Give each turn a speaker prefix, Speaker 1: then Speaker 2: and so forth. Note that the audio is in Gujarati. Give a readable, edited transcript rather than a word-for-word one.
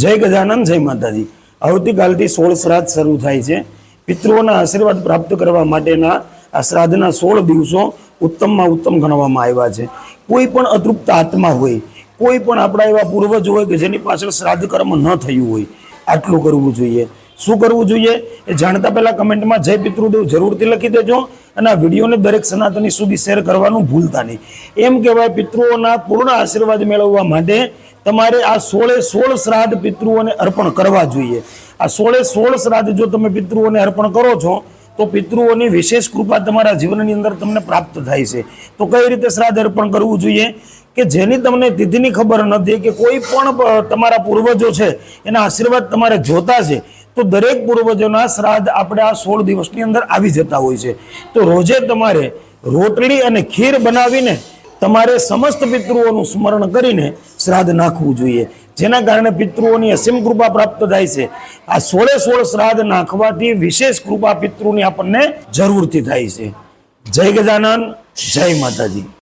Speaker 1: जय गजानन जय माताजी। આવતીકાલથી 16 શ્રાદ્ધ શરૂ થાય છે। પિતૃઓના આશીર્વાદ પ્રાપ્ત કરવા માટેના આ શ્રાદ્ધના 16 દિવસો ઉત્તમમાં ઉત્તમ ગણવામાં આવ્યા છે। કોઈ પણ અતૃપ્ત આત્મા હોય, કોઈ પણ આપણા એવા પૂર્વજ હોય કે જેની પાછળ શ્રાદ્ધ કર્મ ન થયું હોય, આટલું કરવું જોઈએ। શું કરવું જોઈએ એ જાણતા પહેલા કમેન્ટમાં જય પિતૃદેવ જરૂરથી લખી દેજો અને આ વિડીયોને દરેક સનાતની સુધી શેર કરવાનું ભૂલતા નહીં। એમ કહેવાય પિતૃઓના પૂર્ણ આશીર્વાદ મેળવવા માટે તમારે આ 16 શ્રાદ્ધ પિતૃઓને અર્પણ કરવા જોઈએ। આ 16 શ્રાદ્ધ જો તમે પિતૃઓને અર્પણ કરો છો તો પિતૃઓની વિશેષ કૃપા તમારા જીવનની અંદર તમને પ્રાપ્ત થાય છે। તો કઈ રીતે શ્રાદ્ધ અર્પણ કરવું જોઈએ કે જેની તમને તિથિની ખબર નથી કે કોઈ પણ તમારા પૂર્વજો છે એના આશીર્વાદ તમારે જોતા છે તો દરેક પૂર્વજોના શ્રાદ્ધ આપણે આ 16 દિવસની અંદર આવી જતા હોય છે। તો રોજે તમારે રોટલી અને ખીર બનાવીને તમારે સમસ્ત પિતૃઓનું સ્મરણ કરીને શ્રાદ્ધ નાખવું જોઈએ, જેના કારણે પિતૃઓની અસીમ કૃપા પ્રાપ્ત થાય છે। આ 16 શ્રાદ્ધ નાખવાથી વિશેષ કૃપા પિતૃની આપણને જરૂરથી થાય છે। જય ગજાનન, જય માતાજી।